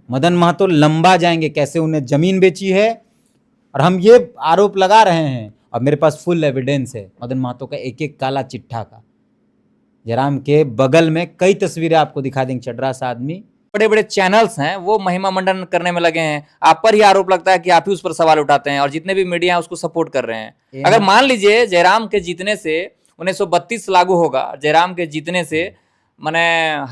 मदन महतो लंबा जाएंगे, कैसे उन्हें जमीन बेची है, और हम ये आरोप लगा रहे हैं और मेरे पास फुल एविडेंस है मदन महतो का एक एक काला चिट्ठा का। जयराम के बगल में कई तस्वीरें आपको दिखा देंगे, चड्रा सा आदमी। बड़े बड़े चैनल्स हैं वो महिमा मंडन करने में लगे हैं, आप पर ही आरोप लगता है कि आप ही उस पर सवाल उठाते हैं और जितने भी मीडिया है उसको सपोर्ट कर रहे हैं। अगर मान लीजिए जयराम के जीतने से 1932 लागू होगा, जयराम के जीतने से माने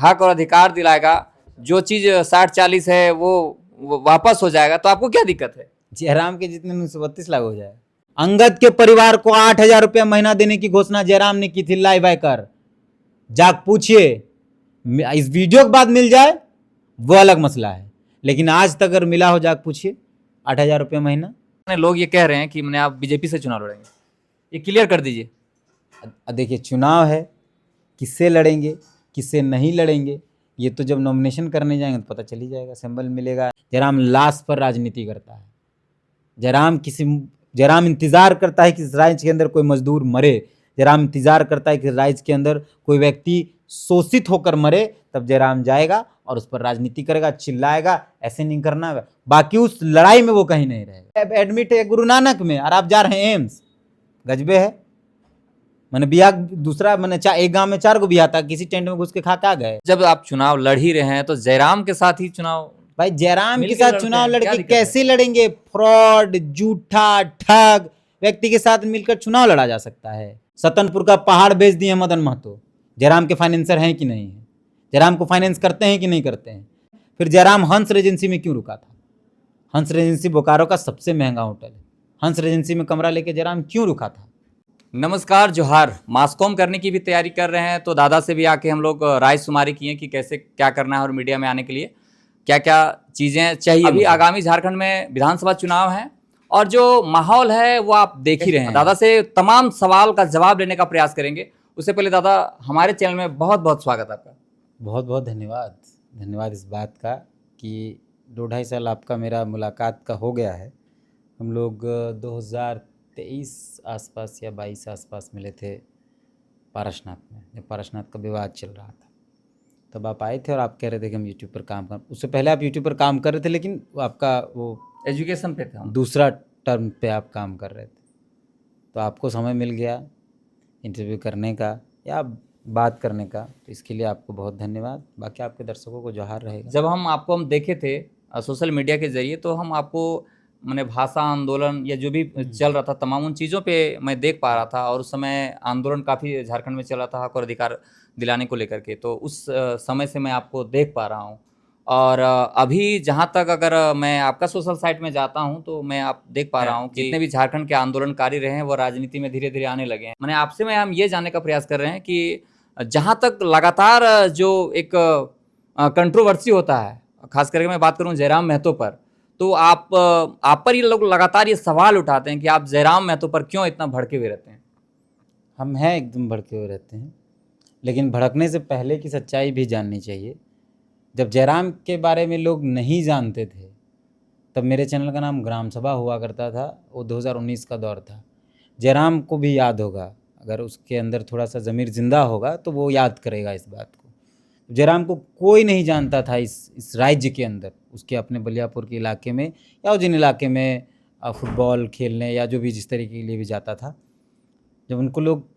हक और अधिकार दिलाएगा, जो चीज 60-40 है वो वापस हो जाएगा, तो आपको क्या दिक्कत है? जयराम के जितने 1932 लागू हो जाए। अंगद के परिवार को 8,000 रुपया महीना देने की घोषणा जयराम ने की थी, लाइव आकर जाग पूछिए। इस वीडियो के बाद मिल जाए वो अलग मसला है, लेकिन आज तक अगर मिला हो जाग पूछिए 8,000 रुपया महीना। लोग ये कह रहे हैं कि मैंने आप बीजेपी से चुनाव लड़ेंगे, ये क्लियर कर दीजिए। देखिए चुनाव है, किससे लड़ेंगे किससे नहीं लड़ेंगे ये तो जब नॉमिनेशन करने जाएंगे तो पता चल ही जाएगा, सिंबल मिलेगा। जयराम लाश पर राजनीति करता है। जयराम इंतजार करता है कि इस राज्य के अंदर कोई मजदूर मरे, जयराम इंतजार करता है कि राज्य के अंदर कोई व्यक्ति शोषित होकर मरे, तब जयराम जाएगा और उस पर राजनीति करेगा, चिल्लाएगा। ऐसे नहीं करना, बाकी उस लड़ाई में वो कहीं नहीं रहेगा। एडमिट है गुरु नानक में और आप जा रहे हैं एम्स, गजबे है। मैंने बिया दूसरा, मैंने एक गांव में 4 को बिया था, किसी टेंट में घुस के खा गए। जब आप चुनाव लड़ ही रहे हैं तो जयराम के साथ ही चुनाव, भाई जयराम के साथ चुनाव लड़के कैसे लड़ेंगे? फ्रॉड, झूठा, ठग व्यक्ति के साथ मिलकर चुनाव लड़ा जा सकता है? सतनपुर का पहाड़ बेच दिए मदन महतो। जयराम के फाइनेंसर हैं कि नहीं है? जयराम को फाइनेंस करते हैं कि नहीं करते हैं? फिर जयराम हंस रेजेंसी में क्यों रुका था? हंस रेजेंसी बोकारो का सबसे महंगा होटल है, हंस रेजेंसी में कमरा लेके जयराम क्यों रुका था? नमस्कार, जोहार। मास्कॉम करने की भी तैयारी कर रहे हैं, तो दादा से भी आके हम लोग राय शुमारी किए कि कैसे क्या करना है और मीडिया में आने के लिए क्या क्या चीज़ें चाहिए। अभी आगामी झारखंड में विधानसभा चुनाव है और जो माहौल है वो आप देख ही रहे हैं। दादा से तमाम सवाल का जवाब लेने का प्रयास करेंगे। उससे पहले दादा, हमारे चैनल में बहुत बहुत स्वागत आपका। बहुत बहुत धन्यवाद इस बात का कि 2-2.5 साल आपका मेरा मुलाकात का हो गया है। हम लोग 2023 आसपास या 22 आसपास मिले थे पारसनाथ में, जब पारसनाथ का विवाद चल रहा था, तब आप आए थे और आप कह रहे थे कि हम यूट्यूब पर काम कर। उससे पहले आप यूट्यूब पर काम कर रहे थे, लेकिन आपका वो एजुकेशन पे थे, दूसरा टर्म पे आप काम कर रहे थे, तो आपको समय मिल गया इंटरव्यू करने का या बात करने का, तो इसके लिए आपको बहुत धन्यवाद। बाकी आपके दर्शकों को जोहार रहेगा। जब हम देखे थे सोशल मीडिया के जरिए, तो हम आपको मैंने भाषा आंदोलन या जो भी चल रहा था तमाम उन चीज़ों पे मैं देख पा रहा था, और उस समय आंदोलन काफ़ी झारखंड में चल रहा था हक और अधिकार दिलाने को लेकर के, तो उस समय से मैं आपको देख पा रहा हूँ। और अभी जहाँ तक अगर मैं आपका सोशल साइट में जाता हूँ तो मैं आप देख पा रहा हूँ कि जितने भी झारखंड के आंदोलनकारी रहे हैं वो राजनीति में धीरे धीरे आने लगे हैं। मैंने आपसे हम ये जानने का प्रयास कर रहे हैं कि जहाँ तक लगातार जो एक कंट्रोवर्सी होता है, खास करके मैं बात करूँ जयराम महतो पर, तो आप पर ये लोग लगातार ये सवाल उठाते हैं कि आप जयराम महतो पर क्यों इतना भड़के हुए रहते हैं? हम हैं एकदम भड़के हुए रहते हैं, लेकिन भड़कने से पहले की सच्चाई भी जाननी चाहिए। जब जयराम के बारे में लोग नहीं जानते थे तब मेरे चैनल का नाम ग्राम सभा हुआ करता था, वो 2019 का दौर था। जयराम को भी याद होगा, अगर उसके अंदर थोड़ा सा ज़मीर ज़िंदा होगा तो वो याद करेगा इस बात को। जयराम को कोई नहीं जानता था इस राज्य के अंदर, उसके अपने बलियापुर के इलाके में या जिन इलाके में फुटबॉल खेलने या जो भी जिस तरीके के लिए भी जाता था, जब उनको लोग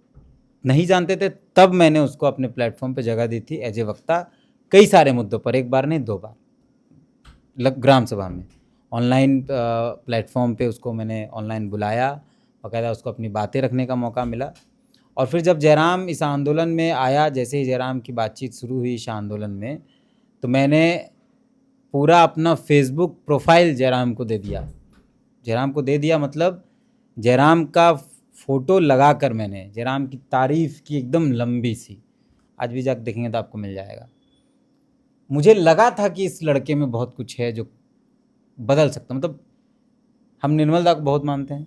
नहीं जानते थे तब मैंने उसको अपने प्लेटफॉर्म पे जगह दी थी एज ए वक्ता, कई सारे मुद्दों पर, एक बार नहीं 2 बार ग्राम सभा में। ऑनलाइन प्लेटफॉर्म पे उसको मैंने ऑनलाइन बुलाया, बाकायदा उसको अपनी बातें रखने का मौका मिला। और फिर जब जयराम इस आंदोलन में आया, जैसे ही जयराम की बातचीत शुरू हुई इस आंदोलन में, तो मैंने पूरा अपना फेसबुक प्रोफाइल जयराम को दे दिया। मतलब जयराम का फ़ोटो लगा कर मैंने जयराम की तारीफ़ की एकदम लंबी सी, आज भी जाकर देखेंगे तो आपको मिल जाएगा। मुझे लगा था कि इस लड़के में बहुत कुछ है जो बदल सकता। मतलब हम निर्मल दा को बहुत मानते हैं,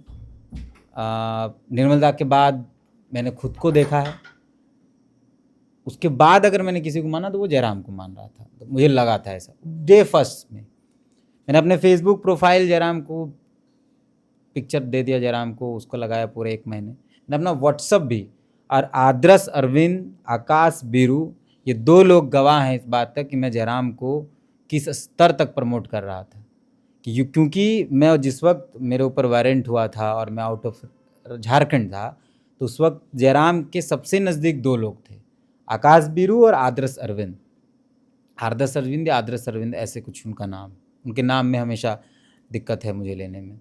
निर्मल दा के बाद मैंने खुद को देखा है, उसके बाद अगर मैंने किसी को माना तो वो जयराम को मान रहा था। तो मुझे लगा था ऐसा डे फर्स्ट में। मैंने अपने फेसबुक प्रोफाइल जयराम को पिक्चर दे दिया, जयराम को, उसको लगाया पूरे 1 महीने। मैंने अपना व्हाट्सअप भी, और आदर्श अरविंद, आकाश बीरू, ये 2 लोग गवाह हैं इस बात तक कि मैं जयराम को किस स्तर तक प्रमोट कर रहा था कि क्योंकि मैं जिस वक्त मेरे ऊपर वारंट हुआ था और मैं आउट ऑफ झारखंड था, तो उस वक्त जयराम के सबसे नज़दीक 2 लोग थे, आकाश बीरू और आदर्श अरविंद। आदर्श अरविंद या आदर्श अरविंद ऐसे कुछ उनका नाम, उनके नाम में हमेशा दिक्कत है मुझे लेने में।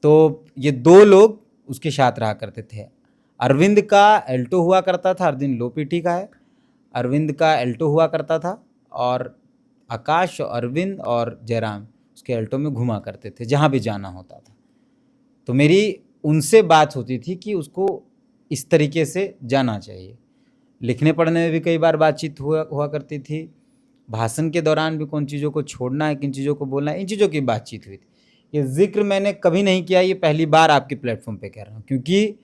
तो ये 2 लोग उसके साथ रहा करते थे। अरविंद का एल्टो हुआ करता था, अरविंद लो पीटी का है, अरविंद का एल्टो हुआ करता था और आकाश, अरविंद और जयराम उसके एल्टो में घुमा करते थे जहाँ भी जाना होता था। तो मेरी उनसे बात होती थी कि उसको इस तरीके से जाना चाहिए। लिखने पढ़ने में भी कई बार बातचीत हुआ करती थी। भाषण के दौरान भी कौन चीज़ों को छोड़ना है, किन चीज़ों को बोलना है, इन चीज़ों की बातचीत हुई थी। ये जिक्र मैंने कभी नहीं किया, ये पहली बार आपके प्लेटफॉर्म पे कह रहा हूँ, क्योंकि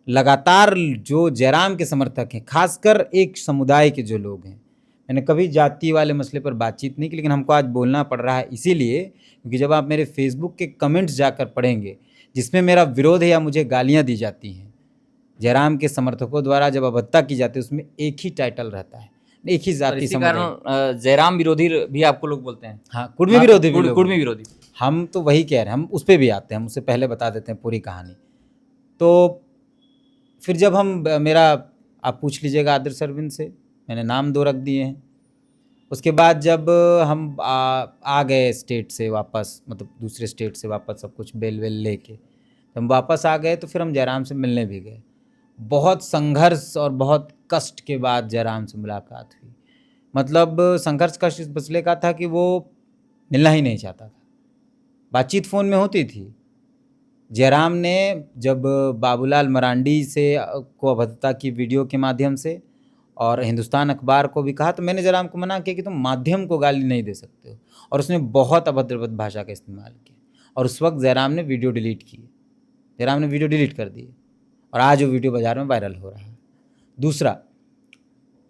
लगातार जो जयराम के समर्थक हैं, खासकर एक समुदाय के जो लोग हैं, मैंने कभी जाति वाले मसले पर बातचीत नहीं की, लेकिन हमको आज बोलना पड़ रहा है इसीलिए क्योंकि जब आप मेरे फेसबुक के कमेंट्स जाकर पढ़ेंगे जिसमें मेरा विरोध है या मुझे गालियाँ दी जाती हैं जयराम के समर्थकों द्वारा, जब अभद्रता की जाती है उसमें एक ही टाइटल रहता है, एक ही और जाति इसी समुदाय। कारण जयराम विरोधी भी आपको लोग बोलते हैं। हाँ, कुर्मी विरोधी भी लोग। कुर्मी विरोधी। हम तो वही कह रहे हैं, हम उस पर भी आते हैं, हम उससे पहले बता देते हैं पूरी कहानी। तो फिर जब हम मेरा आप पूछ लीजिएगा आदर्श अरविंद से, मैंने नाम 2 रख दिए हैं। उसके बाद जब हम आ गए स्टेट से वापस, मतलब दूसरे स्टेट से वापस सब कुछ बेल वेल लेके हम वापस आ गए, तो फिर हम जयराम से मिलने भी गए। बहुत संघर्ष और बहुत कष्ट के बाद जयराम से मुलाकात हुई। मतलब संघर्ष कष्ट इस मसले का था कि वो मिलना ही नहीं चाहता था, बातचीत फ़ोन में होती थी। जयराम ने जब बाबूलाल मरांडी से को अभद्रता की वीडियो के माध्यम से और हिंदुस्तान अखबार को भी कहा, तो मैंने जयराम को मना किया कि तुम माध्यम को गाली नहीं दे सकते हो, और उसने बहुत अभद्र भाषा का इस्तेमाल किया और उस वक्त जयराम ने वीडियो डिलीट की, जयराम ने वीडियो डिलीट कर दी और आज वो वीडियो बाज़ार में वायरल हो रहा है। दूसरा,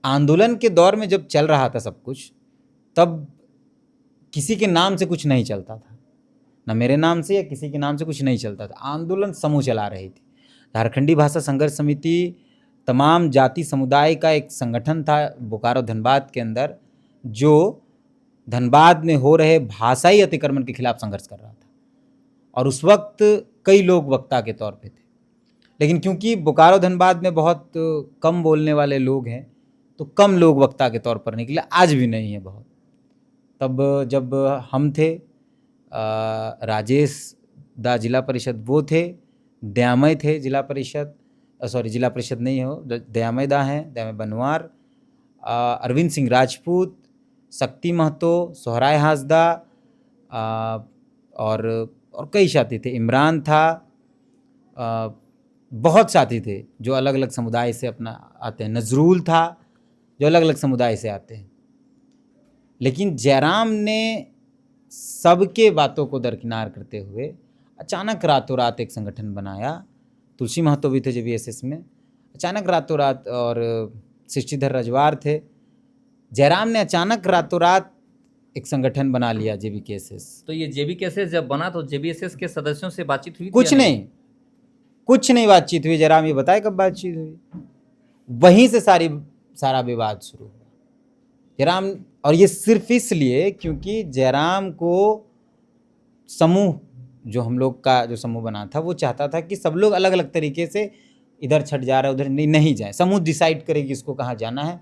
आंदोलन के दौर में जब चल रहा था सब कुछ, तब किसी के नाम से कुछ नहीं चलता था, ना मेरे नाम से या किसी के नाम से कुछ नहीं चलता था। आंदोलन समूह चला रही थी। झारखंडी भाषा संघर्ष समिति तमाम जाति समुदाय का एक संगठन था बोकारो धनबाद के अंदर, जो धनबाद में हो रहे भाषाई अतिक्रमण के खिलाफ संघर्ष कर रहा था और उस वक्त कई लोग वक्ता के तौर पे थे। लेकिन क्योंकि बोकारो धनबाद में बहुत कम बोलने वाले लोग हैं, तो कम लोग वक्ता के तौर पर निकले, आज भी नहीं है बहुत। तब जब हम थे, राजेश दा जिला परिषद वो थे, दयामय थे जिला परिषद, सॉरी जिला परिषद नहीं हो, दयामय दा हैं, दयामय बनवार, अरविंद सिंह राजपूत, शक्ति महतो, सोहराय हासदा और कई साथी थे, इमरान था, बहुत साथी थे जो अलग अलग समुदाय से अपना आते हैं, नजरूल था जो अलग अलग समुदाय से आते हैं। लेकिन जयराम ने सबके बातों को दरकिनार करते हुए अचानक रातों रात एक संगठन बनाया। तुलसी महतो भी थे JBSS में, अचानक रातों रात, और सृष्टिधर रजवार थे। जयराम ने अचानक रातों रात एक संगठन बना लिया JBKSS। तो ये JBKSS जब बना तो JBSS के सदस्यों से बातचीत हुई? कुछ नहीं बातचीत हुई। जयराम ये बताए कब बातचीत हुई? वहीं से सारा विवाद शुरू हुआ। जयराम, और ये सिर्फ इसलिए क्योंकि जयराम को समूह, जो हम लोग का जो समूह बना था, वो चाहता था कि सब लोग अलग अलग तरीके से इधर छट जा रहे उधर नहीं जाए, समूह डिसाइड करे कि इसको कहाँ जाना है।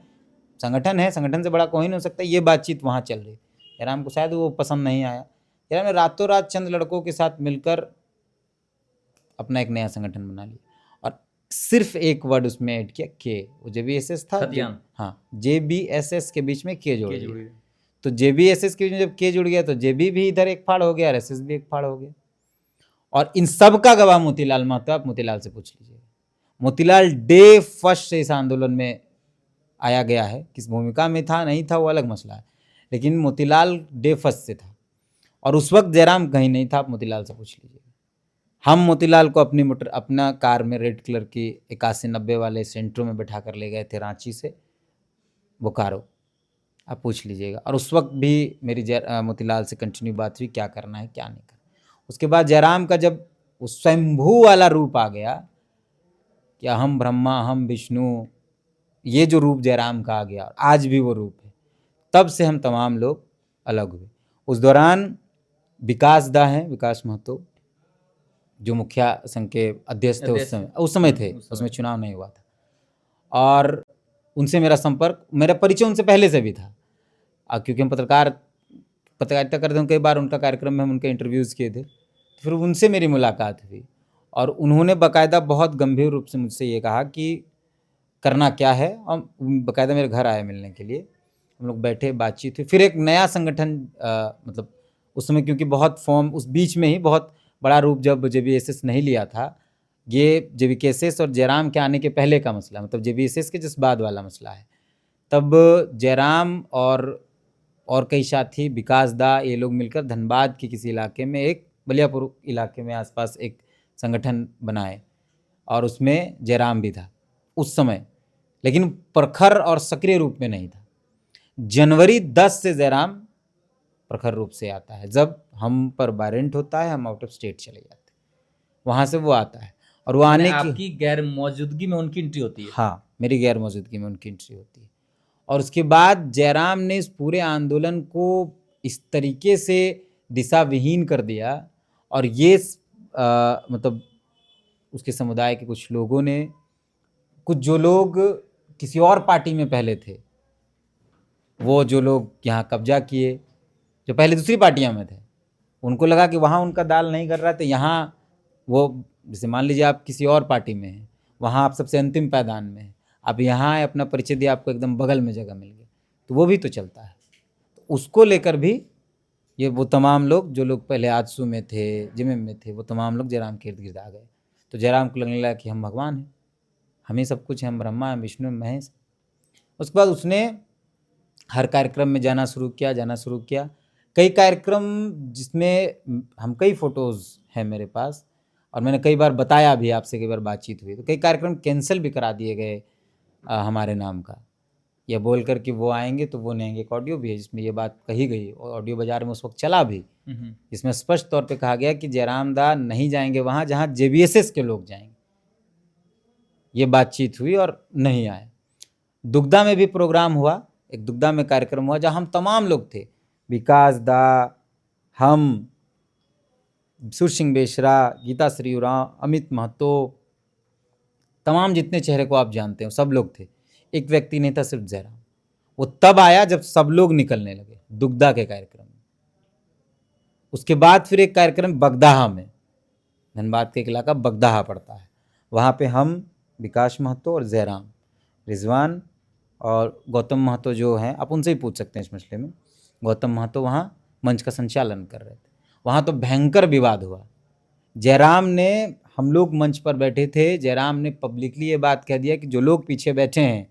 संगठन है, संगठन से बड़ा कोई नहीं हो सकता। ये बातचीत वहाँ चल रही। जयराम को शायद वो पसंद नहीं आया। जयराम ने रातों रात चंद लड़कों के साथ मिलकर अपना एक नया संगठन बना लिया और सिर्फ एक वर्ड उसमें ऐड किया, के। वो JBSS था, हाँ, JBSS के बीच में के जोड़ दिया। तो JBSS के बीच में जब के जुड़ गया तो JB भी इधर एक फाड़ हो गया, RSS भी एक फाड़ हो गया। और इन सब का गवाह मोतीलाल महतो, आप मोतीलाल से पूछ लीजिए। मोतीलाल डे फर्स्ट से इस आंदोलन में आया गया है, किस भूमिका में था नहीं था वो अलग मसला है, लेकिन मोतीलाल डे फर्स्ट से था। और उस वक्त जयराम कहीं नहीं था, आप मोतीलाल से पूछ लीजिए। हम मोतीलाल को अपना कार में रेड कलर की 81-90 वाले सेंट्रो में बैठा कर ले गए थे रांची से बोकारो, आप पूछ लीजिएगा। और उस वक्त भी मेरी मोतीलाल से कंटिन्यू बात हुई, क्या करना है क्या नहीं करना। उसके बाद जयराम का जब उस स्वयंभू वाला रूप आ गया कि हम ब्रह्मा हम विष्णु, ये जो रूप जयराम का आ गया, आज भी वो रूप है, तब से हम तमाम लोग अलग हुए। उस दौरान विकास दा हैं, विकास महतो, जो मुखिया संघ के अध्यक्ष थे उस समय थे, उसमें चुनाव नहीं हुआ था, और उनसे मेरा संपर्क, मेरा परिचय उनसे पहले से भी था, क्योंकि हम पत्रकारिता करते हैं, कई बार उनका कार्यक्रम में हम उनके इंटरव्यूज़ किए थे, तो फिर उनसे मेरी मुलाकात हुई और उन्होंने बाकायदा बहुत गंभीर रूप से मुझसे ये कहा कि करना क्या है, और बाकायदा मेरे घर आए मिलने के लिए, हम लोग बैठे, बातचीत हुई। फिर एक नया संगठन मतलब उस समय, क्योंकि बहुत फॉर्म उस बीच में ही बहुत बड़ा रूप जब JBSS नहीं लिया था, ये JVKSS और जयराम के आने के पहले का मसला, मतलब JBSS के जिस बाद वाला मसला है, तब जयराम और कई साथी, विकास दा, ये लोग मिलकर धनबाद के किसी इलाके में, एक बलियापुर इलाके में आसपास एक संगठन बनाए, और उसमें जयराम भी था उस समय, लेकिन प्रखर और सक्रिय रूप में नहीं था। जनवरी 10 से जयराम प्रखर रूप से आता है, जब हम पर वारंट होता है, हम आउट ऑफ स्टेट चले जाते हैं, वहाँ से वो आता है, और वो आने की आपकी गैर मौजूदगी में उनकी एंट्री होती है। हाँ, मेरी गैर मौजूदगी में उनकी एंट्री होती है। और उसके बाद जयराम ने इस पूरे आंदोलन को इस तरीके से दिशा विहीन कर दिया, और ये मतलब उसके समुदाय के कुछ लोगों ने, कुछ जो लोग किसी और पार्टी में पहले थे, वो जो लोग यहाँ कब्जा किए, जो पहले दूसरी पार्टियां में थे, उनको लगा कि वहाँ उनका दाल नहीं कर रहा, तो यहाँ वो, जैसे मान लीजिए आप किसी और पार्टी में हैं, वहाँ आप सबसे अंतिम पायदान में हैं, आप यहाँ आए, अपना परिचय दिया, आपको एकदम बगल में जगह मिल गई, तो वो भी तो चलता है। तो उसको लेकर भी ये वो तमाम लोग, जो लोग पहले आजसू में थे, जिम्मे में थे, वो तमाम लोग जयराम के इर्द गिर्द आ गए। तो जयराम को लगने लगा कि हम भगवान हैं, हम ही सब कुछ हैं, हम ब्रह्मा हैं, विष्णु हैं, महेश। उसके बाद उसने हर कार्यक्रम में जाना शुरू किया। कई कार्यक्रम जिसमें हम, कई फ़ोटोज़ हैं मेरे पास, और मैंने कई बार बताया भी, आपसे कई बार बातचीत हुई, तो कई कार्यक्रम कैंसिल भी करा दिए गए हमारे नाम का, यह बोल कर कि वो आएंगे तो वो नहीं आएंगे। एक ऑडियो भी है जिसमें ये बात कही गई, और ऑडियो बाजार में उस वक्त चला भी, जिसमें स्पष्ट तौर पे कहा गया कि जयराम दा नहीं जाएंगे वहाँ जहाँ JBSS के लोग जाएंगे। ये बातचीत हुई और नहीं आए। दुग्धा में भी प्रोग्राम हुआ, एक दुग्धा में कार्यक्रम हुआ जहाँ हम तमाम लोग थे, विकास दा, हम, सुर सिंह बेशरा, गीता श्री उरांव, अमित महतो, तमाम जितने चेहरे को आप जानते हो सब लोग थे। एक व्यक्ति नहीं था, सिर्फ जयराम। वो तब आया जब सब लोग निकलने लगे दुग्धा के कार्यक्रम में। उसके बाद फिर एक कार्यक्रम बगदाहा में, धनबाद के एक इलाका बगदाहा पड़ता है, वहाँ पे हम, विकास महतो और जयराम, रिजवान और गौतम महतो जो हैं, आप उनसे ही पूछ सकते हैं इस मसले में, गौतम महतो वहाँ मंच का संचालन कर रहे थे। वहाँ तो भयंकर विवाद हुआ। जयराम ने, हम लोग मंच पर बैठे थे, जयराम ने पब्लिकली ये बात कह दिया कि जो लोग पीछे बैठे हैं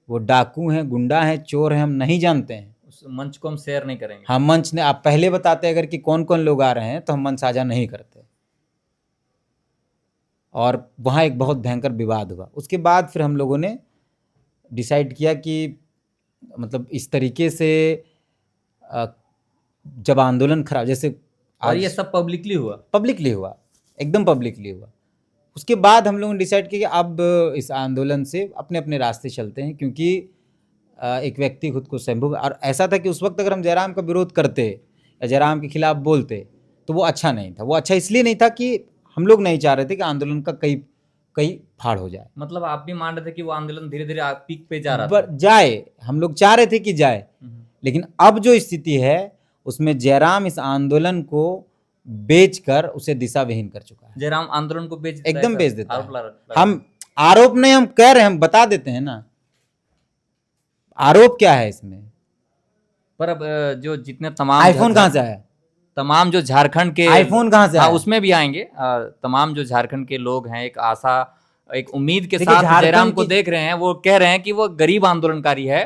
वो डाकू हैं, गुंडा हैं, चोर हैं, हम नहीं जानते हैं। उस मंच को हम शेयर नहीं करेंगे। हम मंच ने, आप पहले बताते अगर कि कौन कौन लोग आ रहे हैं तो हम मंच साझा नहीं करते। और वहाँ एक बहुत भयंकर विवाद हुआ। उसके बाद फिर हम लोगों ने डिसाइड किया कि मतलब इस तरीके से जब आंदोलन खराब, जैसे और ये सब पब्लिकली हुआ, एकदम पब्लिकली हुआ। उसके बाद हम लोगों ने डिसाइड किया कि अब इस आंदोलन से अपने अपने रास्ते चलते हैं, क्योंकि एक व्यक्ति खुद को शंभू, और ऐसा था कि उस वक्त अगर हम जयराम का विरोध करते या जयराम के खिलाफ बोलते तो वो अच्छा नहीं था। वो अच्छा इसलिए नहीं था कि हम लोग नहीं चाह रहे थे कि आंदोलन का कई फाड़ हो जाए। मतलब आप भी मान रहे थे कि वो आंदोलन धीरे धीरे पीक पे जा रहा था, जाए, हम लोग चाह रहे थे कि जाए, लेकिन अब जो स्थिति है उसमें जयराम इस आंदोलन को बेचकर उसे दिशा विहीन कर चुका है। जयराम आंदोलन को एकदम बेच देता है। हम आरोप नहीं, हम कह रहे हैं, हम बता देते हैं ना, आरोप क्या है इसमें। पर अब जो जितने तमाम आईफोन कहाँ से आया, तमाम जो झारखंड के आईफोन कहाँ से आया, उसमें भी आएंगे। तमाम जो झारखंड के लोग हैं, एक आशा, एक उम्मीद के साथ जयराम को देख रहे हैं। वो कह रहे हैं कि वो गरीब आंदोलनकारी है,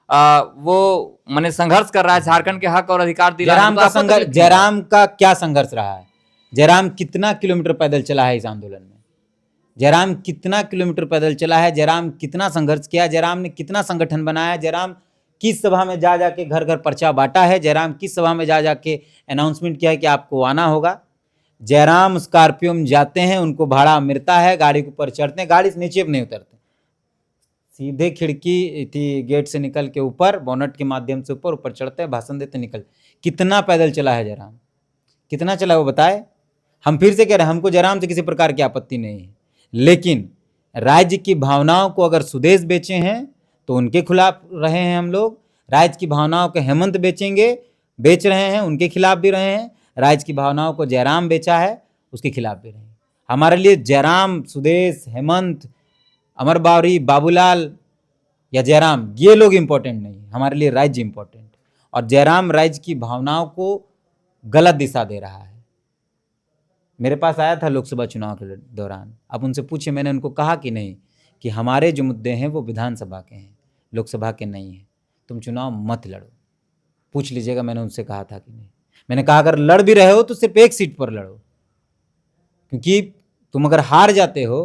वो माने संघर्ष कर रहा है झारखंड के हक और अधिकार दिलाने। जयराम का क्या संघर्ष रहा है? जयराम कितना किलोमीटर पैदल चला है इस आंदोलन में? जयराम कितना किलोमीटर पैदल चला है? जयराम कितना संघर्ष किया? जयराम ने कितना संगठन बनाया? जयराम किस सभा में जा जाके घर घर पर्चा बांटा है? जयराम किस सभा में जा जाके अनाउंसमेंट किया है कि आपको आना होगा? जयराम स्कॉर्पियो में जाते हैं, उनको भाड़ा मिलता है, गाड़ी के ऊपर चढ़ते हैं, गाड़ी से नीचे भी नहीं उतरते, सीधे खिड़की थी गेट से निकल के ऊपर, बोनट के माध्यम से ऊपर चढ़ते हैं, भाषण देते, निकल। कितना पैदल चला है जयराम, कितना चला वो बताए। हम फिर से कह रहे हैं, हमको जयराम से किसी प्रकार की आपत्ति नहीं है, लेकिन राज्य की भावनाओं को अगर सुदेश बेचे हैं तो उनके खिलाफ रहे हैं हम लोग। राज्य की भावनाओं को हेमंत बेच रहे हैं, उनके खिलाफ भी रहे हैं। राज्य की भावनाओं को जयराम बेचा है, उसके खिलाफ भी रहे हैं। हमारे लिए जयराम, सुदेश, हेमंत, अमर बावरी, बाबूलाल या जयराम, ये लोग इंपॉर्टेंट नहीं, हमारे लिए राज्य इंपॉर्टेंट। और जयराम राज्य की भावनाओं को गलत दिशा दे रहा है। मेरे पास आया था लोकसभा चुनाव के दौरान, आप उनसे पूछे, मैंने उनको कहा कि नहीं कि हमारे जो मुद्दे हैं वो विधानसभा के हैं, लोकसभा के नहीं हैं, तुम चुनाव मत लड़ो। पूछ लीजिएगा मैंने उनसे कहा था कि नहीं। मैंने कहा अगर लड़ भी रहे हो तो सिर्फ एक सीट पर लड़ो, क्योंकि तुम अगर हार जाते हो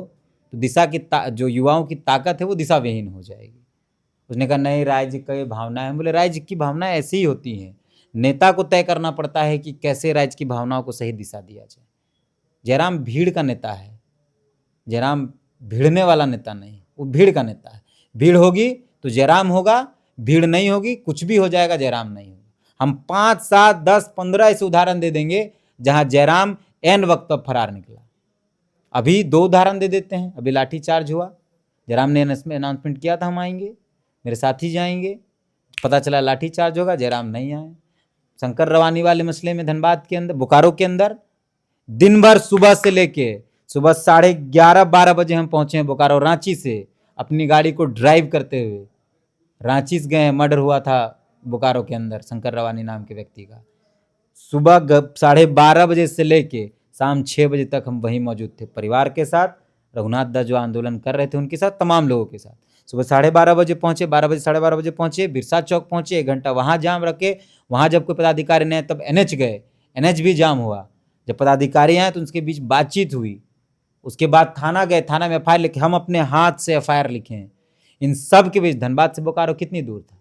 तो दिशा की जो युवाओं की ताकत है वो दिशा विहीन हो जाएगी। उसने कहा नहीं, राज्य की भावना है। बोले राज्य की भावना ऐसी ही होती हैं, नेता को तय करना पड़ता है कि कैसे राज्य की भावनाओं को सही दिशा दिया जाए। जयराम भीड़ का नेता है, जयराम भिड़ने वाला नेता नहीं, वो भीड़ का नेता है। भीड़ होगी तो जयराम होगा, भीड़ नहीं होगी कुछ भी हो जाएगा, जयराम नहीं होगा। हम 5, 7, 10, 15 ऐसे उदाहरण दे देंगे जहां जयराम एन वक्त पर फरार निकला। अभी 2 उदाहरण दे देते हैं। अभी लाठीचार्ज हुआ, जयराम ने अनाउंसमेंट किया था हम आएंगे, मेरे साथी जाएंगे, पता चला लाठीचार्ज होगा, जयराम नहीं आए। शंकर रवानी वाले मसले में धनबाद के अंदर, बोकारो के अंदर, दिन भर सुबह से लेके सुबह 11:30-12 बजे हम पहुंचे हैं बोकारो, रांची से अपनी गाड़ी को ड्राइव करते हुए रांची से गए। मर्डर हुआ था बोकारो के अंदर शंकर रवानी नाम के व्यक्ति का। सुबह 12:30 बजे से लेके शाम 6 बजे तक हम वहीं मौजूद थे, परिवार के साथ, रघुनाथ दास जो आंदोलन कर रहे थे उनके साथ, तमाम लोगों के साथ। सुबह 12:30 बजे पहुंचे, 12 बजे 12:30 बजे पहुंचे, बिरसा चौक पहुंचे, 1 घंटा वहां जाम रखे। वहां जब कोई पदाधिकारी नहीं, तब NH गए, NH भी जाम हुआ। जब पदाधिकारी आए तो उनके बीच बातचीत हुई। उसके बाद थाना गए, थाना में FIR लिखे, हम अपने हाथ से FIR लिखे हैं। इन सब के बीच धनबाद से बोकारो कितनी दूर था,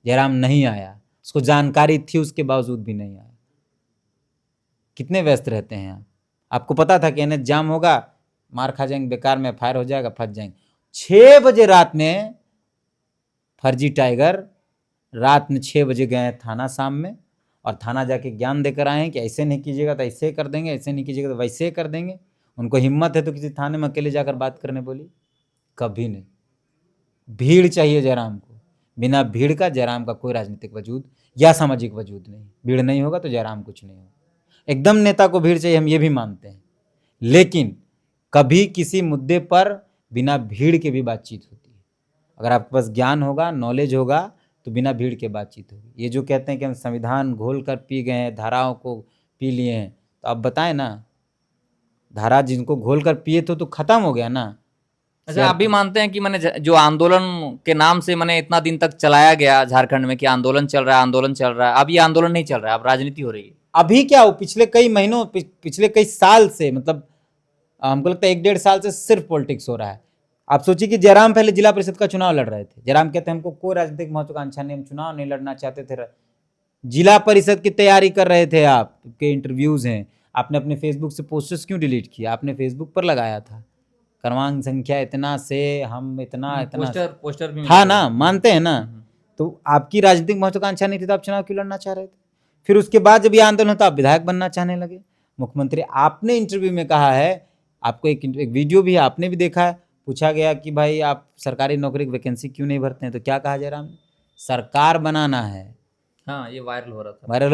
जयराम नहीं आया, उसको जानकारी थी उसके बावजूद भी नहीं आया। कितने व्यस्त रहते हैं आप, आपको पता था कि NH जाम होगा, मार खा जाएंगे, बेकार में FIR हो जाएगा, फंस जाएंगे। 6 बजे रात में फर्जी टाइगर रात में 6 बजे गए थाना शाम में, और थाना जाके ज्ञान देकर आए हैं कि ऐसे नहीं कीजिएगा तो ऐसे कर देंगे, ऐसे नहीं कीजिएगा तो वैसे कर देंगे। उनको हिम्मत है तो किसी थाने में अकेले जाकर बात करने बोली? कभी नहीं। भीड़ चाहिए जयराम को, बिना भीड़ का जयराम का कोई राजनीतिक वजूद या सामाजिक वजूद नहीं। भीड़ नहीं होगा तो जयराम कुछ नहीं होगा। एकदम नेता को भीड़ चाहिए, हम ये भी मानते हैं, लेकिन कभी किसी मुद्दे पर बिना भीड़ के भी बातचीत होती है। अगर आपके पास ज्ञान होगा, नॉलेज होगा, तो बिना भीड़ के बातचीत होगी। ये जो कहते हैं कि हम संविधान घोल कर पी गए हैं, धाराओं को पी लिए हैं, तो आप बताएं ना, धारा जिनको घोल कर पिए थे तो खत्म हो गया ना। अच्छा, आप भी मानते हैं कि मैंने जो आंदोलन के नाम से मैंने इतना दिन तक चलाया गया झारखंड में कि आंदोलन चल रहा है, आंदोलन चल रहा है, अब ये आंदोलन नहीं चल रहा है, अब राजनीति हो रही है? अभी क्या हो, पिछले कई महीनों, पिछले कई साल से, मतलब हमको लगता है 1-1.5 साल से सिर्फ पॉलिटिक्स हो रहा है। आप सोचिए कि जयराम पहले जिला परिषद का चुनाव लड़ रहे थे, जयराम कहते हैं हमको कोई राजनीतिक महत्वाकांक्षा नहीं, हम चुनाव नहीं लड़ना चाहते थे। जिला परिषद की तैयारी कर रहे थे, आपके इंटरव्यूज हैं, आपने अपने फेसबुक से पोस्टर्स क्यों डिलीट किया? आपने फेसबुक पर लगाया था क्रमांक संख्या इतना से हम इतना पोस्टर भी था ना, मानते हैं ना। तो आपकी राजनीतिक महत्वाकांक्षा नहीं थी तो आप चुनाव क्यों लड़ना चाह रहे थे? फिर उसके बाद जब ये आंदोलन होता आप विधायक बनना चाहने लगे, मुख्यमंत्री। आपने इंटरव्यू में कहा है, आपको एक वीडियो भी है, आपने भी देखा है, पूछा गया कि भाई आप सरकारी नौकरी की वैकेंसी क्यों नहीं भरते हैं, तो क्या कहा जयराम ने? सरकार बनाना है। हाँ, ये वायरल हो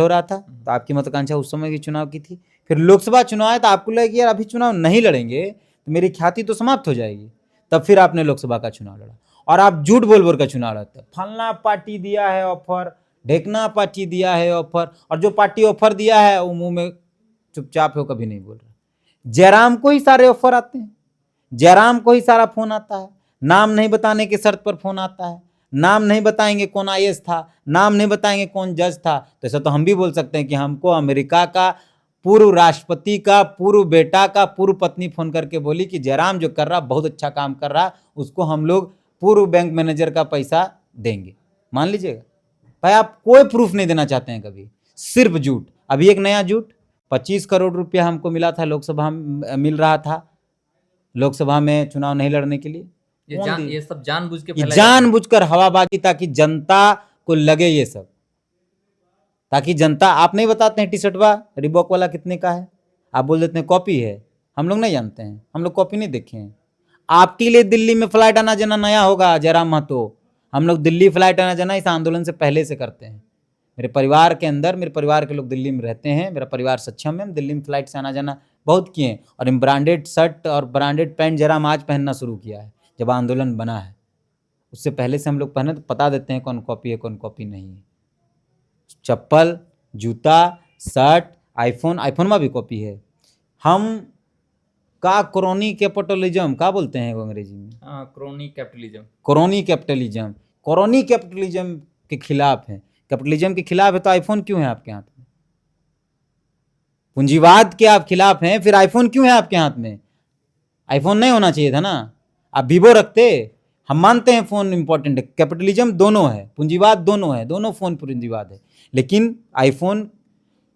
रहा था। तो आपकी महत्वाकांक्षा उस समय की चुनाव की थी। फिर लोकसभा चुनाव है तो आपको लगा कि यार अभी चुनाव नहीं लड़ेंगे तो मेरी ख्याति तो समाप्त हो जाएगी, तब फिर आपने लोकसभा का चुनाव लड़ा। और आप झूठ बोल बोल का चुनाव लड़ते, फलना पार्टी दिया है ऑफर, ढेकना पार्टी दिया है ऑफर, और जो पार्टी ऑफर दिया है वो मुंह में चुपचाप हो, कभी नहीं बोल रहा। जयराम को ही सारे ऑफर आते हैं, जयराम को ही सारा फोन आता है, नाम नहीं बताने की शर्त पर फोन आता है। नाम नहीं बताएंगे कौन IAS था, नाम नहीं बताएंगे कौन जज था, तो ऐसा तो हम भी बोल सकते हैं कि हमको अमेरिका का पूर्व राष्ट्रपति का पूर्व बेटा का पूर्व पत्नी फोन करके बोली कि जयराम जो कर रहा बहुत अच्छा काम कर रहा, उसको हम लोग पूर्व बैंक मैनेजर का पैसा देंगे। मान लीजिएगा भाई, आप कोई प्रूफ नहीं देना चाहते हैं कभी, सिर्फ झूठ। अभी एक नया झूठ, 25 करोड़ रुपया हमको मिला था, लोकसभा मिल रहा था लोकसभा में चुनाव नहीं लड़ने के लिए, ये सब जानबूझ के ये फैलाया जाता है। जानबूझकर हवाबाजी, ताकि जनता को लगे ये सब, ताकि जनता, आप नहीं बताते हैं टी शर्ट रिबॉक वाला कितने का है, आप बोल देते हैं कॉपी है। हम लोग नहीं जानते हैं, हम लोग कॉपी नहीं देखे हैं। आपके लिए दिल्ली में फ्लाइट आना जाना नया होगा जयराम महतो। हम लोग दिल्ली फ्लाइट आना जाना इस आंदोलन से पहले से करते हैं। मेरे परिवार के अंदर, मेरे परिवार के लोग दिल्ली में रहते हैं, मेरा परिवार सक्षम है, हम दिल्ली में फ्लाइट से आना जाना बहुत किए हैं। और इन ब्रांडेड शर्ट और ब्रांडेड पैंट जयराम आज पहनना शुरू किया है, जब आंदोलन बना है। उससे पहले से हम लोग पहने, तो पता देते हैं कौन कॉपी है कौन कॉपी नहीं है। चप्पल, जूता, शर्ट, आईफोन में भी कॉपी है। हम का क्रोनी कैपिटलिज्म का बोलते हैं वो अंग्रेजी में, crony capitalism. Crony capitalism, crony capitalism के खिलाफ है। कैपिटलिज्म के खिलाफ है तो आईफोन क्यों है आपके हाथ में? पूंजीवाद के आप खिलाफ हैं, फिर आईफोन क्यों है आपके हाथ में? आईफोन नहीं होना चाहिए था ना, आप वीवो रखते। हम मानते हैं फोन इंपॉर्टेंट है, कैपिटलिज्म दोनों है, पूंजीवाद दोनों है, दोनों फोन पूंजीवाद है, लेकिन आईफोन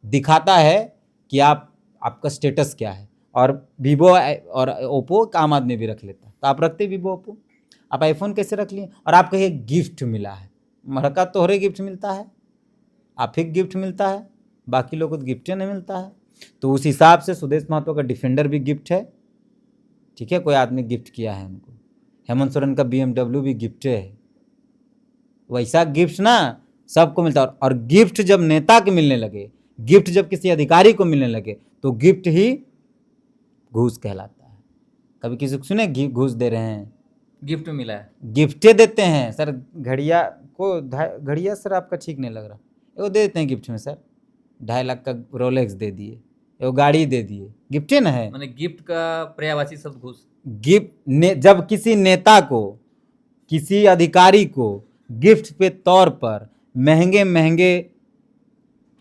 दिखाता है कि आपका स्टेटस क्या है। और वीवो और ओप्पो आम आदमी भी रख लेता है, तो आप रखते वीवो ओप्पो, आप आईफोन कैसे रख लिए? और आपको ये गिफ्ट मिला है, मरका तोहरे गिफ्ट मिलता है, आप ही गिफ्ट मिलता है, बाकी लोगों को गिफ्ट नहीं मिलता है। तो उस हिसाब से सुदेश महतो का डिफेंडर भी गिफ्ट है, ठीक है, कोई आदमी गिफ्ट किया है उनको। हेमंत सोरेन का BMW भी गिफ्ट है। वैसा गिफ्ट ना सबको मिलता है। और गिफ्ट जब नेता के मिलने लगे, गिफ्ट जब किसी अधिकारी को मिलने लगे, तो गिफ्ट ही घूस कहलाता है। कभी किसी को सुने घूस दे रहे हैं? गिफ्ट मिला है, गिफ्टे देते हैं सर। घड़िया को घड़िया सर आपका ठीक नहीं लग रहा, वो दे देते हैं गिफ्ट में सर। 2.5 लाख का रोलेक्स दे दिए, वो गाड़ी दे दिए, गिफ्टे ना है। मैंने गिफ्ट का पर्यायवाची शब्द घूस। गिफ्ट जब किसी नेता को, किसी अधिकारी को गिफ्ट पे तौर पर महंगे महंगे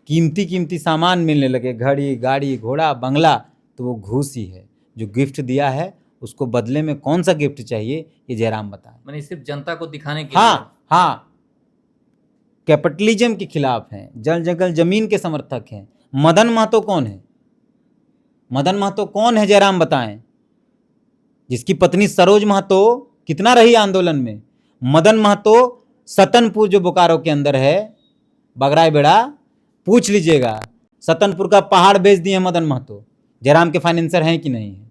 कीमती सामान मिलने लगे, घड़ी, गाड़ी, घोड़ा, बंगला, तो वो घूस ही है। जो गिफ्ट दिया है उसको बदले में कौन सा गिफ्ट चाहिए, ये जयराम बताए। मैंने सिर्फ जनता को दिखाने के लिए। हाँ, कैपिटलिज्म के खिलाफ हैं, जल जंगल जमीन के समर्थक हैं। मदन महतो कौन है? मदन महतो कौन है जयराम बताएं? जिसकी पत्नी सरोज महतो कितना रही आंदोलन में। मदन महतो सतनपुर जो बोकारो के अंदर है, बगराई बेड़ा, पूछ लीजिएगा, सतनपुर का पहाड़ बेच दिए मदन महतो। जयराम के फाइनेंसर हैं कि नहीं है?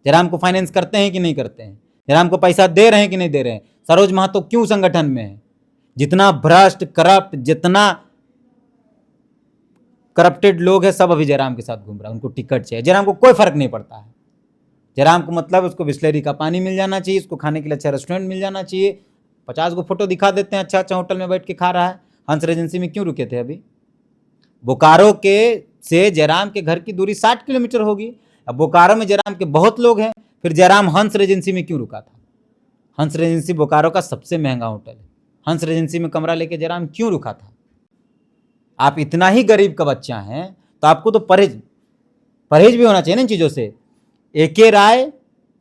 जयराम को फाइनेंस करते हैं कि नहीं करते हैं? जयराम को पैसा दे रहे हैं कि नहीं दे रहे हैं? सरोज महतो क्यों संगठन में है? जितना भ्रष्ट, करप्ट, जितना करप्टेड लोग हैं, सब अभी जयराम के साथ घूम रहा है। उनको टिकट चाहिए, जयराम को कोई फर्क नहीं पड़ता है। जयराम को मतलब उसको बिस्लेरी का पानी मिल जाना चाहिए, उसको खाने के लिए अच्छा रेस्टोरेंट मिल जाना चाहिए। 50 को फोटो दिखा देते हैं, अच्छा होटल में बैठ के खा रहा है। हंस रेजेंसी में क्यों रुके थे? अभी बोकारो के से जयराम के घर की दूरी 60 किलोमीटर होगी। अब बोकारो में जयराम के बहुत लोग हैं, फिर जयराम हंस रेजेंसी में क्यों रुका था? हंस रेजेंसी बोकारो का सबसे महंगा होटल है, हंस रेजेंसी में कमरा लेके जयराम क्यों रुका था? आप इतना ही गरीब का बच्चा हैं तो आपको तो परहेज भी होना चाहिए ना इन चीज़ों से। AK राय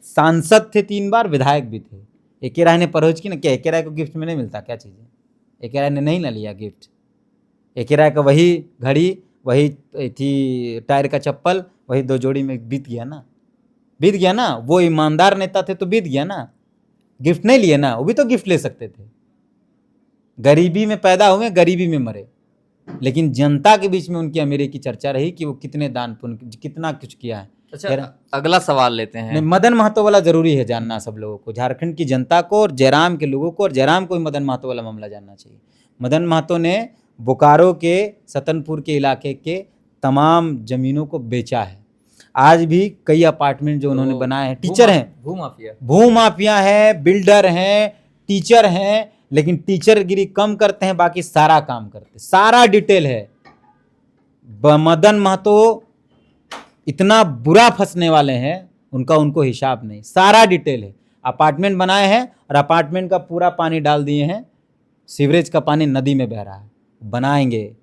सांसद थे, 3 बार विधायक भी थे। AK राय ने परहेज की ना क्या? AK राय को गिफ्ट में नहीं मिलता क्या चीज़ें? AK राय ने नहीं ना लिया गिफ्ट। AK राय का वही घड़ी, वही थी टायर का चप्पल, वही 2 जोड़ी में बीत गया ना। वो ईमानदार नेता थे तो बीत गया ना, गिफ्ट नहीं लिए ना। वो भी तो गिफ्ट ले सकते थे। गरीबी में पैदा हुए, गरीबी में मरे, लेकिन जनता के बीच में उनकी अमीरी की चर्चा रही कि वो कितने दान पुण्य, कितना कुछ किया है। अच्छा, अगला सवाल लेते हैं। मदन महतो वाला जरूरी है जानना सब लोगों को, झारखंड की जनता को और जयराम के लोगों को, और जयराम को भी मदन महतो वाला मामला जानना चाहिए। मदन महतो ने बोकारो के सतनपुर के इलाके के तमाम जमीनों को बेचा है। आज भी कई अपार्टमेंट जो उन्होंने बनाए हैं, टीचर हैं, भूमाफिया है, बिल्डर हैं, टीचर हैं, लेकिन टीचरगिरी कम करते हैं, बाकी सारा काम करते हैं, सारा डिटेल है। मदन महतो इतना बुरा फंसने वाले हैं, उनको हिसाब नहीं, सारा डिटेल है। अपार्टमेंट बनाए हैं और अपार्टमेंट का पूरा पानी डाल दिए हैं, सीवरेज का पानी नदी में बह रहा है। बनाएंगे,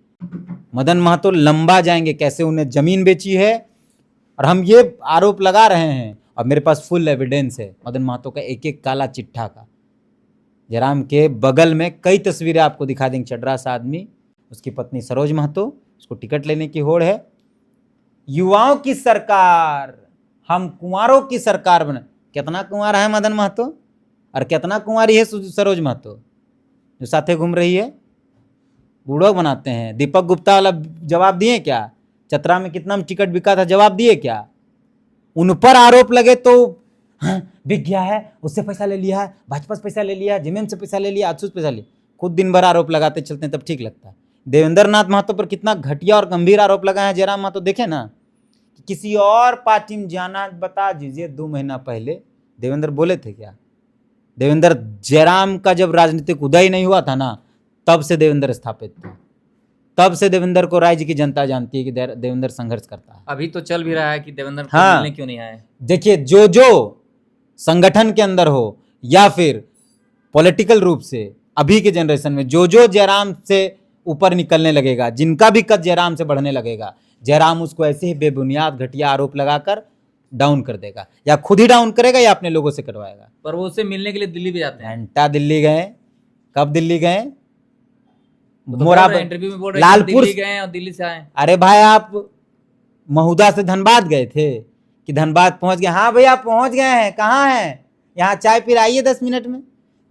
मदन महतो लंबा जाएंगे, कैसे उन्हें जमीन बेची है। और हम ये आरोप लगा रहे हैं, और मेरे पास फुल एविडेंस है मदन महतो का एक एक काला चिट्ठा का। जयराम के बगल में कई तस्वीरें आपको दिखा देंगे, चड्रा सा आदमी, उसकी पत्नी सरोज महतो, उसको टिकट लेने की होड़ है। युवाओं की सरकार, हम कुंवारों की सरकार बना। कितना कुंवार है मदन महतो? और कितना कुंवारी है सरोज महतो जो साथे घूम रही है, बूढ़ो बनाते हैं। दीपक गुप्ता वाला जवाब दिए क्या? चतरा में कितना में टिकट बिका था, जवाब दिए क्या? उन पर आरोप लगे तो हाँ, बिक गया है, उससे पैसा ले लिया है, भाजपा से पैसा ले लिया, जेएमएम से पैसा ले लिया, आजसू से पैसा लिया। खुद दिन भर आरोप लगाते चलते हैं तब ठीक लगता है। देवेंद्र नाथ महतो पर कितना घटिया और गंभीर आरोप लगा है जयराम महतो, देखे ना। किसी और पार्टी में जाना बता दीजिए, 2 महीना पहले देवेंद्र बोले थे क्या? देवेंद्र, जयराम का जब राजनीतिक उदय नहीं हुआ था ना, तब से देवेंद्र स्थापित थे, तब से देवेंद्र को राज्य की जनता जानती है कि देवेंद्र संघर्ष करता है। अभी तो चल भी रहा है कि देवेंद्र को हाँ, मिलने क्यों नहीं आए। देखिए, जो संगठन के अंदर हो या फिर पॉलिटिकल रूप से अभी के जनरेशन में जो जयराम से ऊपर निकलने लगेगा, जिनका भी कद जयराम से बढ़ने लगेगा, जयराम उसको ऐसे ही बेबुनियाद घटिया आरोप लगाकर डाउन कर देगा, या खुद ही डाउन करेगा या अपने लोगों से करवाएगा। पर वो उससे मिलने के लिए दिल्ली भी जाते हैं। घंटा दिल्ली गए, कब दिल्ली गए? इंटरव्यू में बोल रहे हैं लालपुर दिल्ली गए और दिल्ली से आए। अरे भाई, आप महुदा से धनबाद गए थे कि धनबाद पहुंच गए? हाँ भैया पहुंच गए हैं। कहाँ हैं? यहाँ चाय पिलाइए 10 मिनट में।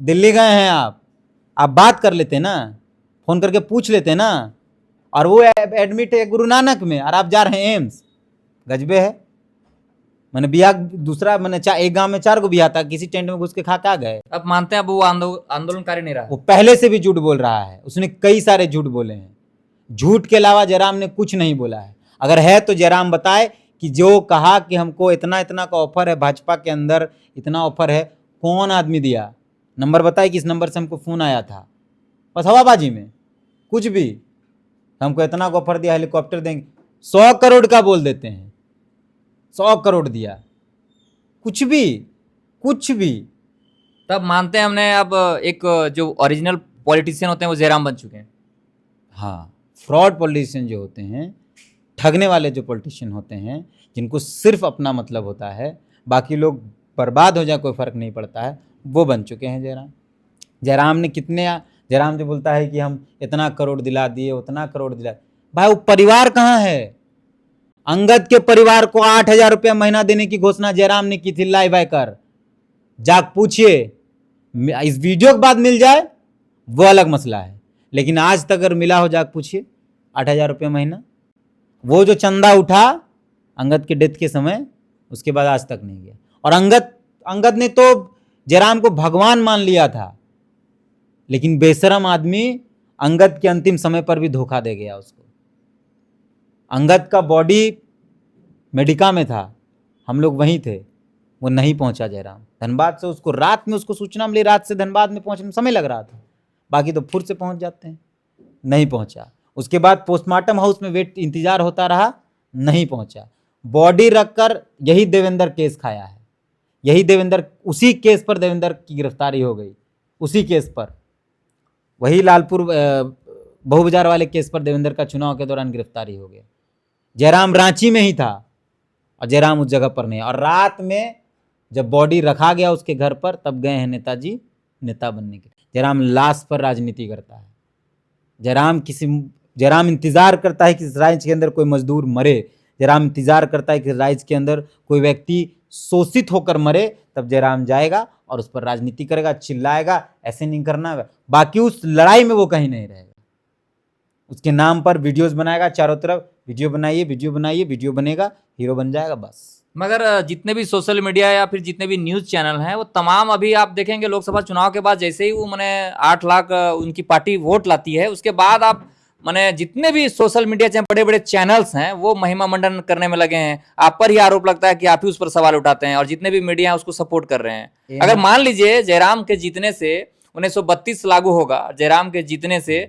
दिल्ली गए हैं आप बात कर लेते ना, फोन करके पूछ लेते ना। और वो एडमिट है गुरु नानक में और आप जा रहे हैं एम्स। गजबे है। मैंने बिया दूसरा, मैंने एक गांव में 4 गो बिया था, किसी टेंट में घुस के खा के आ गए। अब मानते हैं अब वो आंदोलनकारी नहीं रहा। वो पहले से भी झूठ बोल रहा है, उसने कई सारे झूठ बोले हैं। झूठ के अलावा जयराम ने कुछ नहीं बोला है। अगर है तो जयराम बताए कि जो कहा कि हमको इतना इतना का ऑफर है, भाजपा के अंदर इतना ऑफर है, कौन आदमी दिया? नंबर बताए कि इस नंबर से हमको फोन आया था। बस हवाबाजी में कुछ भी, हमको इतना का ऑफर दिया, हेलीकॉप्टर देंगे, 100 करोड़ का बोल देते हैं, 100 करोड़ दिया, कुछ भी। तब मानते हैं हमने अब एक जो ओरिजिनल पॉलिटिशियन होते हैं वो जयराम बन चुके हैं। हाँ, फ्रॉड पॉलिटिशियन जो होते हैं, ठगने वाले जो पॉलिटिशियन होते हैं, जिनको सिर्फ अपना मतलब होता है, बाकी लोग बर्बाद हो जाए कोई फर्क नहीं पड़ता है, वो बन चुके हैं जयराम। जयराम ने जयराम जो बोलता है कि हम इतना करोड़ दिला दिए, उतना करोड़ दिला, भाई वो परिवार कहाँ है? अंगद के परिवार को 8,000 रुपया महीना देने की घोषणा जयराम ने की थी, लाइव आकर जाग पूछिए। इस वीडियो के बाद मिल जाए वो अलग मसला है, लेकिन आज तक अगर मिला हो, जाग पूछिए। 8,000 रुपया महीना, वो जो चंदा उठा अंगद के डेथ के समय, उसके बाद आज तक नहीं गया। और अंगद ने तो जयराम को भगवान मान लिया था, लेकिन बेशरम आदमी अंगद के अंतिम समय पर भी धोखा दे गया उसको। अंगद का बॉडी मेडिका में था, हम लोग वहीं थे, वो नहीं पहुंचा जयराम। धनबाद से उसको रात में उसको सूचना मिली, रात से धनबाद में पहुंचने में समय लग रहा था, बाकी तो फुर से पहुंच जाते हैं, नहीं पहुंचा। उसके बाद पोस्टमार्टम हाउस में इंतजार होता रहा, नहीं पहुंचा। बॉडी रखकर यही देवेंद्र केस खाया है, यही देवेंद्र, उसी केस पर देवेंद्र की गिरफ्तारी हो गई, उसी केस पर, वही लालपुर बहु बाजार वाले केस पर देवेंद्र का चुनाव के दौरान गिरफ्तारी हो गया। जयराम रांची में ही था और जयराम उस जगह पर नहीं। और रात में जब बॉडी रखा गया उसके घर पर, तब गए हैं नेताजी नेता बनने के। जयराम लाश पर राजनीति करता है। जयराम इंतजार करता है कि इस राज्य के अंदर कोई मजदूर मरे, जयराम इंतजार करता है कि राज्य के अंदर कोई व्यक्ति शोषित होकर मरे, तब जयराम जाएगा और उस पर राजनीति करेगा, चिल्लाएगा। ऐसे नहीं करना है, बाकी उस लड़ाई में वो कहीं नहीं रहेगा। उसके नाम पर वीडियोस बनाएगा, चारों तरफ वीडियो बनेगा, हीरो बन जाएगा बस। मगर जितने भी सोशल मीडिया या फिर जितने भी न्यूज चैनल हैं वो तमाम, अभी आप देखेंगे लोकसभा चुनाव के बाद जैसे ही वो 8 लाख उनकी पार्टी वोट लाती है, उसके बाद आप जितने भी सोशल मीडिया चाहे बड़े बड़े चैनल्स हैं वो महिमा मंडन करने में लगे हैं। आप पर ही आरोप लगता है कि आप ही उस पर सवाल उठाते हैं, और जितने भी मीडिया है उसको सपोर्ट कर रहे हैं। अगर मान लीजिए जयराम के जीतने से 1932 लागू होगा, जयराम के जीतने से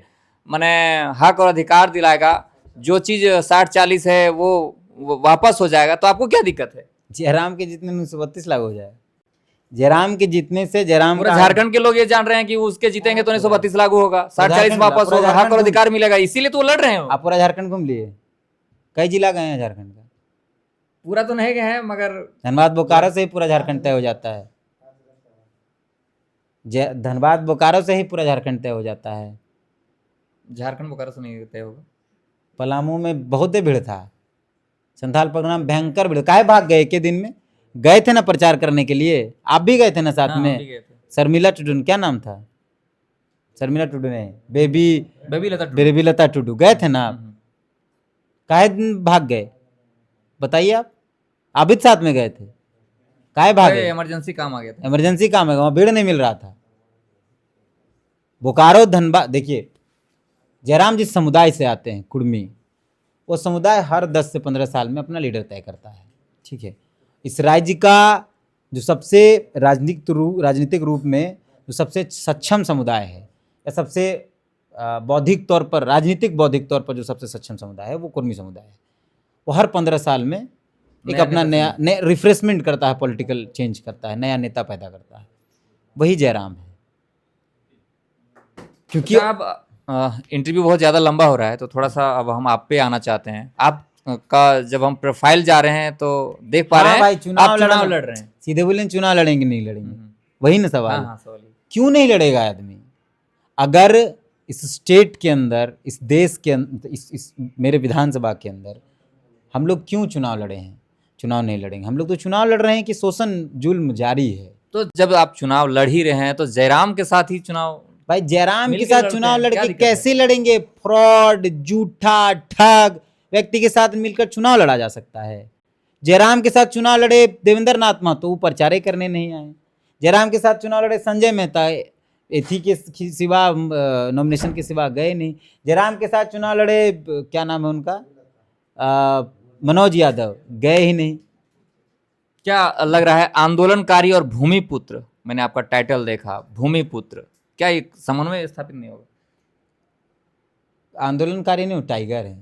हक और अधिकार दिलाएगा, जो चीज 60-40 है वो वापस हो जाएगा, तो आपको क्या दिक्कत है? जयराम के जीतने में 1932 लागू हो जाए? जयराम के जीतने से जयराम पूरा झारखंड के लोग ये जान रहे हैं कि उसके जीतेंगे तो 1932 लागू होगा, 60-40 वापस होगा, हक और अधिकार मिलेगा, इसीलिए तो वो लड़ रहे हैं। आप पूरा झारखंड घूम लिए? कई जिला गए हैं झारखंड का? पूरा तो नहीं गए हैं, मगर धनबाद बोकारो से ही पूरा झारखंड तय हो जाता है। धनबाद बोकारो से ही पूरा झारखंड तय हो जाता है। झारखंड बोकारो से नहीं तय होगा। पलामू में बहुत भीड़ था, संथाल परगना में भयंकर भीड़। काहे भाग गए? के दिन में गए थे ना प्रचार करने के लिए, आप भी गए थे ना साथ में। शर्मिला टुडू, क्या नाम था? शर्मिला टुडू नहीं, बेबी लता टुडू गए थे ना आप? काहे भाग गए बताइए? आप भी साथ में गए थे, काहे भागे? इमरजेंसी काम आ गया था। इमरजेंसी काम है, वहां भीड़ नहीं मिल रहा था। बोकारो धनबाद, देखिए जयराम जिस समुदाय से आते हैं कुर्मी, वो समुदाय हर 10 से 15 साल में अपना लीडर तय करता है, ठीक है। इस राज्य का जो सबसे राजनीतिक रूप में जो सबसे सक्षम समुदाय है, या सबसे बौद्धिक तौर पर, राजनीतिक बौद्धिक तौर पर जो सबसे सक्षम समुदाय है, वो कुर्मी समुदाय है। वो हर 15 साल में एक अपना नया रिफ्रेशमेंट करता है, पॉलिटिकल चेंज करता है, नया नेता पैदा करता है। वही जयराम है। क्योंकि अब इंटरव्यू बहुत ज़्यादा लंबा हो रहा है, तो थोड़ा सा अब हम आप पे आना चाहते हैं। आप का जब हम प्रोफाइल जा रहे हैं तो देख पा रहे हैं भाई, आप चुनाव लड़ रहे हैं। सीधे बोलें, चुनाव लड़ेंगे नहीं लड़ेंगे, वही ना सवाल। हाँ, सवाल क्यों नहीं लड़ेगा आदमी? अगर इस स्टेट के अंदर, इस देश के अंदर, इस मेरे विधानसभा के अंदर हम लोग क्यों चुनाव लड़े हैं? चुनाव नहीं लड़ेंगे हम लोग। तो चुनाव लड़ रहे हैं कि शोषण जुल्म जारी है। तो जब आप चुनाव लड़ ही रहे हैं तो जयराम के साथ ही चुनाव, भाई जयराम के मिलके साथ लड़ते चुनाव हैं, क्या लड़के दिक्कत है? कैसे लड़ेंगे? फ्रॉड, झूठा, ठग व्यक्ति के साथ मिलकर चुनाव लड़ा जा सकता है। जयराम के साथ चुनाव लड़े देवेंद्र नाथ महतो, वो प्रचार करने नहीं आए। जयराम के साथ चुनाव लड़े संजय मेहता, एथी के सिवा, नॉमिनेशन के सिवा गए नहीं। जयराम के साथ चुनाव लड़े, क्या नाम है उनका, मनोज यादव, गए ही नहीं। क्या लग रहा है आंदोलनकारी और भूमिपुत्र, मैंने आपका टाइटल देखा भूमिपुत्र, क्या एक समन्वय स्थापित नहीं होगा? आंदोलनकारी नहीं, टाइगर है,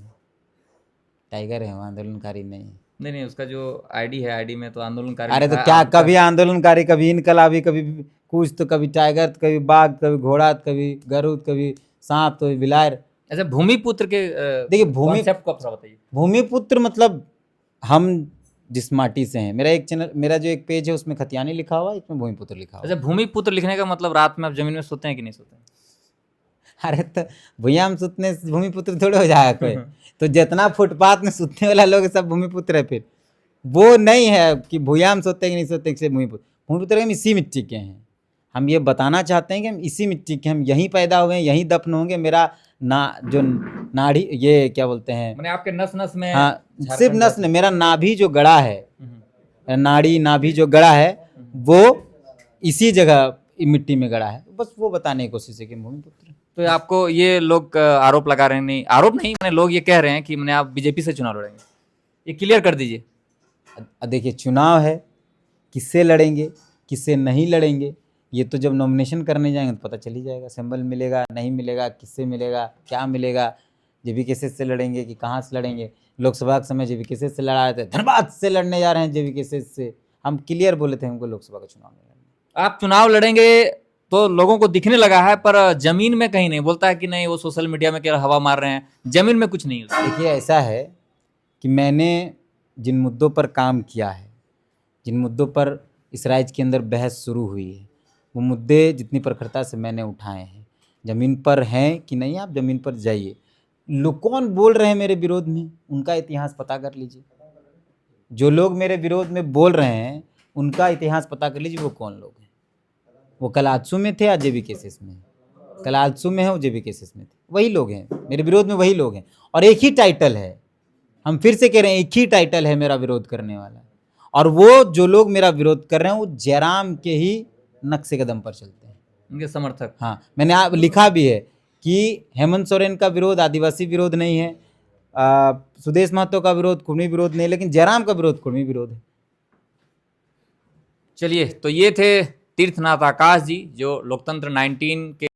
टाइगर है वो, आंदोलनकारी नहीं है। नहीं, उसका जो आईडी है, आईडी में तो आंदोलनकारी अरे तो लिखा है। क्या, कभी आंदोलनकारी, कभी इनकलाबी, कभी कुछ, तो कभी टाइगर, तो कभी बाघ, कभी घोड़ा, तो कभी गरुड़, कभी सांप, तो बिलार। अच्छा, भूमिपुत्र के देखिए कॉन्सेप्ट को आप थोड़ा बताइए। भूमिपुत्र मतलब हम जिस माटी से हैं। मेरा एक चैनल, मेरा जो एक पेज है उसमें खतियानी लिखा हुआ है, इसमें भूमिपुत्र लिखा हुआ है। अच्छा, भूमिपुत्र लिखने का मतलब रात में आप जमीन में सोते हैं कि नहीं सोते हैं? अरे तो भूया में सुतने से भूमिपुत्र थोड़े हो जाएगा कोई। तो जितना फुटपाथ में सुतने वाला लोग सब भूमिपुत्र है। फिर वो नहीं है कि भूया में सोते कि नहीं सोते इसलिए भूमिपुत्र। भूमिपुत्र हम इसी मिट्टी के हैं। हम ये बताना चाहते हैं कि हम इसी मिट्टी के, हम यहीं पैदा हुए हैं, यहीं दफन होंगे। मेरा जो नाड़ी, ये क्या बोलते हैं, मैंने आपके नस नस में, हाँ सिर्फ नस नहीं, मेरा नाभि जो गड़ा है, नाड़ी नाभि जो गड़ा है, वो इसी जगह मिट्टी में गड़ा है। बस वो बताने की कोशिश है कि भूमिपुत्र। तो आपको ये लोग आरोप लगा रहे हैं, नहीं आरोप नहीं, मैंने लोग ये कह रहे हैं कि मैंने आप बीजेपी से चुनाव लड़ेंगे, ये क्लियर कर दीजिए। देखिए चुनाव है, किससे लड़ेंगे किससे नहीं लड़ेंगे, ये तो जब नॉमिनेशन करने जाएंगे तो पता चल ही जाएगा। सिंबल मिलेगा नहीं मिलेगा, किससे मिलेगा, क्या मिलेगा। जेबी केसेस से लड़ेंगे कि कहाँ से लड़ेंगे। लोकसभा के समय जेबी केसेस से लड़ा रहे थे, धनबाद से लड़ने जा रहे हैं जेबी केसेस से। हम क्लियर बोले थे हमको लोकसभा का चुनाव नहीं लड़ना। आप चुनाव लड़ेंगे तो लोगों को दिखने लगा है, पर जमीन में कहीं नहीं। बोलता है कि नहीं वो सोशल मीडिया में क्या हवा मार रहे हैं, जमीन में कुछ नहीं होता। देखिए ऐसा है कि मैंने जिन मुद्दों पर काम किया है, जिन मुद्दों पर इस राज्य के अंदर बहस शुरू हुई है, वो मुद्दे जितनी प्रखरता से मैंने उठाए हैं, ज़मीन पर हैं कि नहीं, आप ज़मीन पर जाइए। लोग कौन बोल रहे हैं मेरे विरोध में, उनका इतिहास पता कर लीजिए। जो लोग मेरे विरोध में बोल रहे हैं उनका इतिहास पता कर लीजिए, वो कौन लोग हैं। वो कल आजसू में थे, आज जेबी केसेस में। कल आजसू में है, वो जेबी केसेस में थे। वही लोग हैं मेरे विरोध में, वही लोग हैं। और एक ही टाइटल है, हम फिर से कह रहे हैं, एक ही टाइटल है मेरा विरोध करने वाला। और वो जो लोग मेरा विरोध कर रहे हैं वो जयराम के ही नक्शे कदम पर चलते हैं, उनके समर्थक। हाँ, मैंने आप लिखा भी है कि हेमंत सोरेन का विरोध आदिवासी विरोध नहीं है, सुदेश महतो का विरोध कुर्मी विरोध नहीं, लेकिन जयराम का विरोध कुर्मी विरोध है। चलिए, तो ये थे तीर्थनाथ आकाश जी, जो लोकतंत्र 19 के